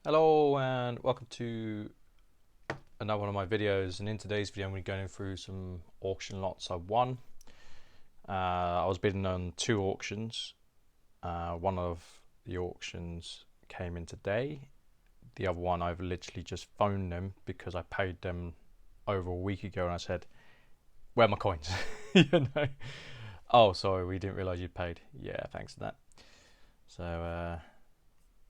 Hello and welcome to another one of my videos, and in today's video I'm going to be going through some auction lots I won. I was bidding on two auctions. One of the auctions came in today. The other one I've literally just phoned them because I paid them over a week ago and I said, where are my coins? you know? Oh, sorry, we didn't realise you'd paid. Yeah, thanks for that. So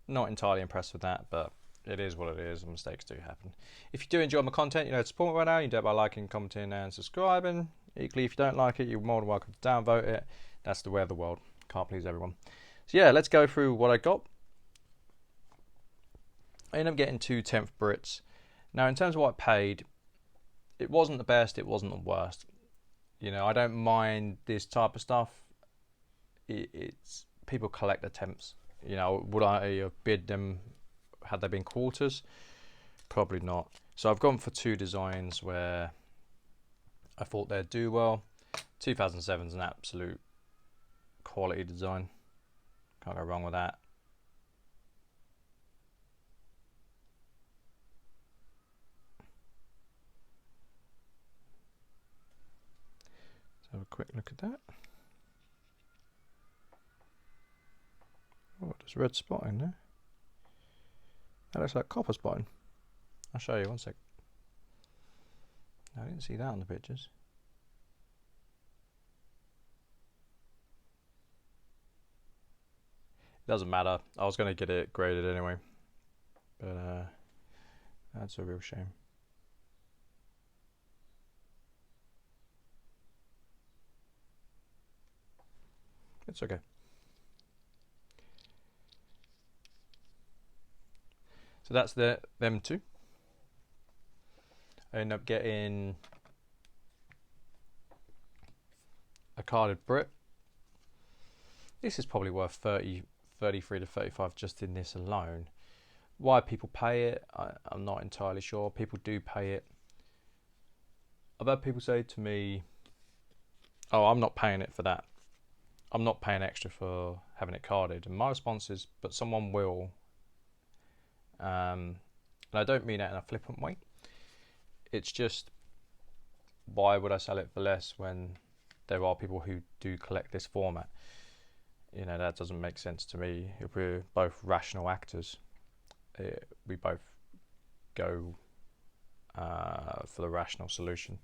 not entirely impressed with that, but it is what it is, and mistakes do happen. If you do enjoy my content, you know, to support me right now, you can do it by liking, commenting and subscribing. Equally, if you don't like it, you're more than welcome to downvote it. That's the way of the world. Can't please everyone. So yeah, let's go through what I got. I ended up getting two 10th Brits. Now, in terms of what I paid, it wasn't the best, it wasn't the worst. You know, I don't mind this type of stuff. It's people collect attempts. You know, would I have bid them had they been quarters? Probably not. So I've gone for two designs where I thought they'd do well. 2007 is an absolute quality design. Can't go wrong with that. Let's have a quick look at that. Oh, there's red spot in there. That looks like copper spotting. I'll show you, one sec. I didn't see that on the pictures. It doesn't matter. I was going to get it graded anyway. But that's a real shame. It's okay. So that's them two. I end up getting a carded Brit. This is probably worth 33 to 35 just in this alone. Why people pay it, I'm not entirely sure. People do pay it. I've had people say to me, oh, I'm not paying it for that. I'm not paying extra for having it carded. And my response is, but someone will. And I don't mean that in a flippant way. It's just, why would I sell it for less when there are people who do collect this format? You know, that doesn't make sense to me. If we're both rational actors, we both go for the rational solution.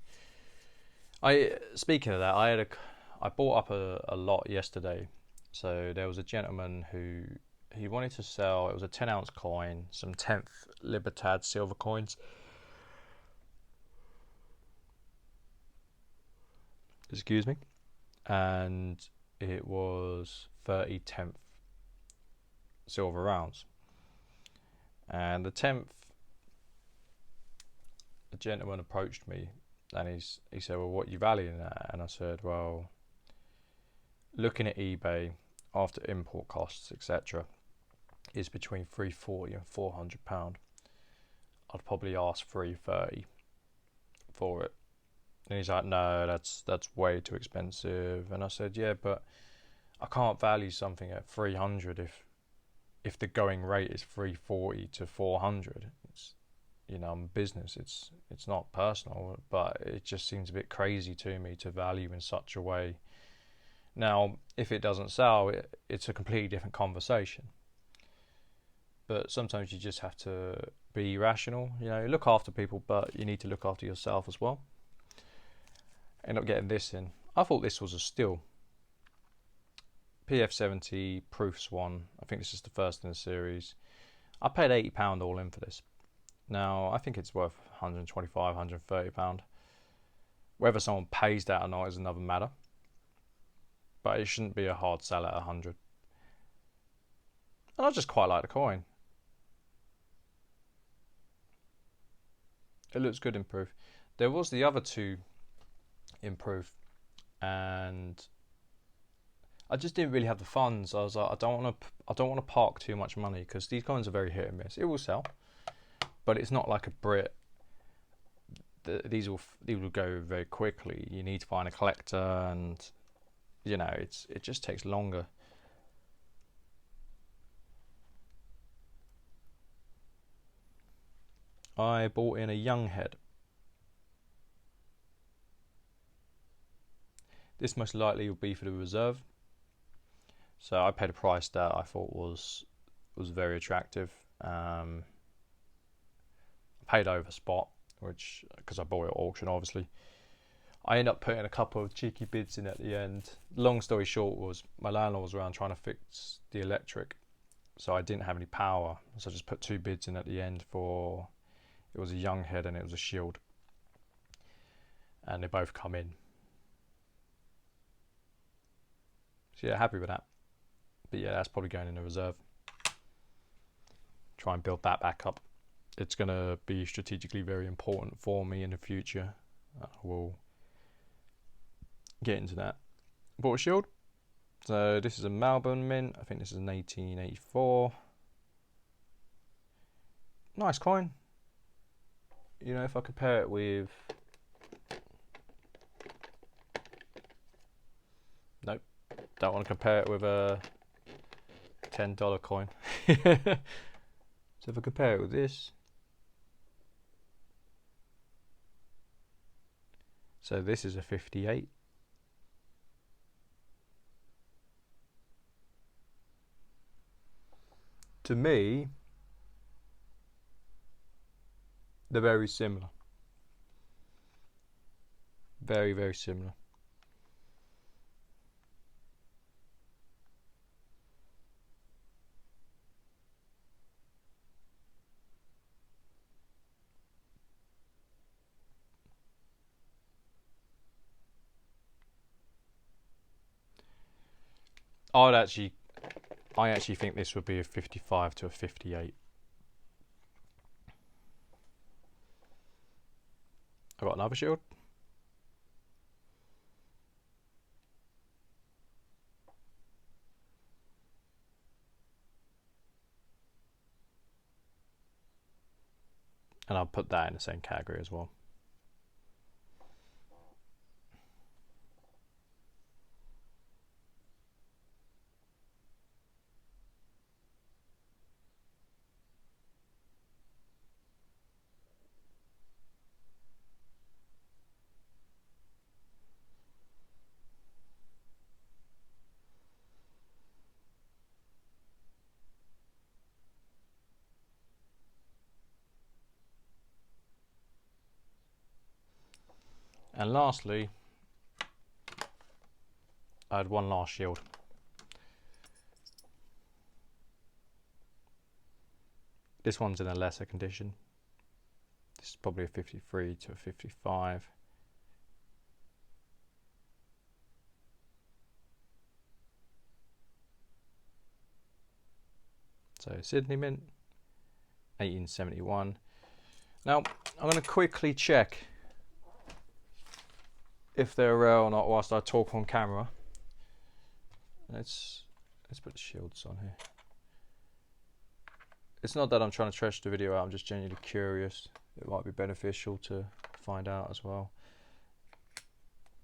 Speaking of that, I bought up a lot yesterday. So there was a gentleman who he wanted to sell. It was a 10-ounce coin, some 10th Libertad silver coins. Excuse me. And it was 30 10th silver rounds. And the 10th, the gentleman approached me and he said, well, what are you valuing that? And I said, well, looking at eBay after import costs, etc., is between £340 and £400. I'd probably ask £330 for it. And he's like, no, that's way too expensive. And I said, yeah, but I can't value something at 300 if the going rate is 340 to 400. It's, you know, I'm a business. It's not personal, but it just seems a bit crazy to me to value in such a way. Now, if it doesn't sell, it's a completely different conversation. But sometimes you just have to be rational. You know, look after people, but you need to look after yourself as well. End up getting this in. I thought this was a steal. PF70 Proof Swan. I think this is the first in the series. I paid £80 all in for this. Now, I think it's worth £125, £130. Whether someone pays that or not is another matter. But it shouldn't be a hard sell at 100. And I just quite like the coin. It looks good in proof. There was the other two in proof, and I just didn't really have the funds. I was like, I don't want to park too much money because these coins are very hit and miss. It will sell, but it's not like a Brit. These will go very quickly. You need to find a collector, and you know it just takes longer. I bought in a young head. This most likely will be for the reserve. So I paid a price that I thought was very attractive. I paid over spot, which because I bought it at auction, obviously. I ended up putting a couple of cheeky bids in at the end. Long story short was my landlord was around trying to fix the electric, so I didn't have any power, so I just put 2 bids in at the end for, it was a young head and it was a shield, and they both come in. So yeah, happy with that. But yeah, that's probably going in the reserve. Try and build that back up. It's going to be strategically very important for me in the future. We'll get into that. Bought a shield. So this is a Melbourne mint. I think this is an 1884. Nice coin. You know, if I compare it with... Nope. Don't want to compare it with a $10 coin. So if I compare it with this, so this is a 58. To me, they're very similar. Very, very similar. I actually think this would be a 55 to a 58. I got another shield. And I'll put that in the same category as well. And lastly, I had one last shield. This one's in a lesser condition. This is probably a 53 to a 55. So Sydney Mint, 1871. Now I'm going to quickly check if they're rare or not whilst I talk on camera. Let's put the shields on here. It's not that I'm trying to trash the video out, I'm just genuinely curious. It might be beneficial to find out as well.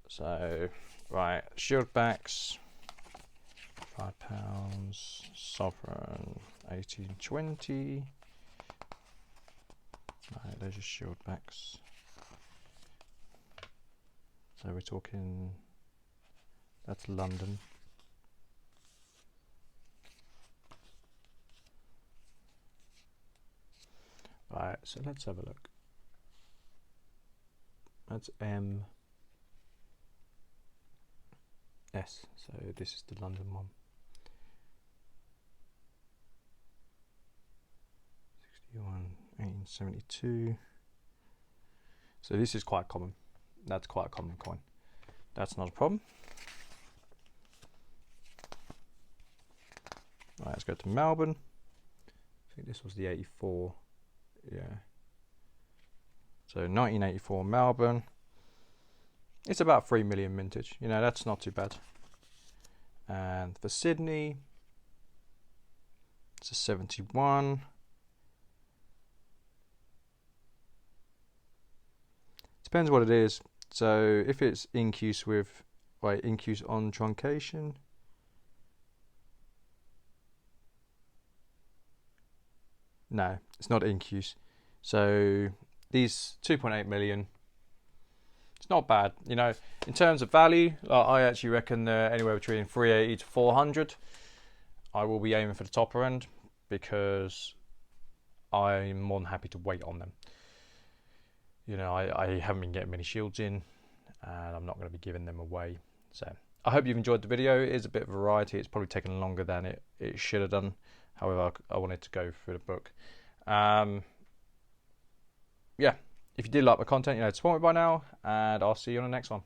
So, right, shield backs, £5, sovereign, 1820. Right, there's your shield backs. So we're talking, that's London. Right, so let's have a look. That's M. S, so this is the London one. 61, 1872. So this is quite common. That's quite a common coin. That's not a problem. Right, let's go to Melbourne. I think this was the 84. Yeah. So 1984 Melbourne. It's about 3 million mintage. You know, that's not too bad. And for Sydney, it's a 71. Depends what it is. So if it's incuse with, wait, incuse on truncation. No, it's not incuse. So these 2.8 million, it's not bad. You know, in terms of value, I actually reckon they're anywhere between 380 to 400. I will be aiming for the topper end because I'm more than happy to wait on them. You know, I haven't been getting many shields in, and I'm not going to be giving them away. So I hope you've enjoyed the video. It is a bit of variety. It's probably taken longer than it should have done. However, I wanted to go through the book. Yeah, if you did like my content, you know, support me by now, and I'll see you on the next one.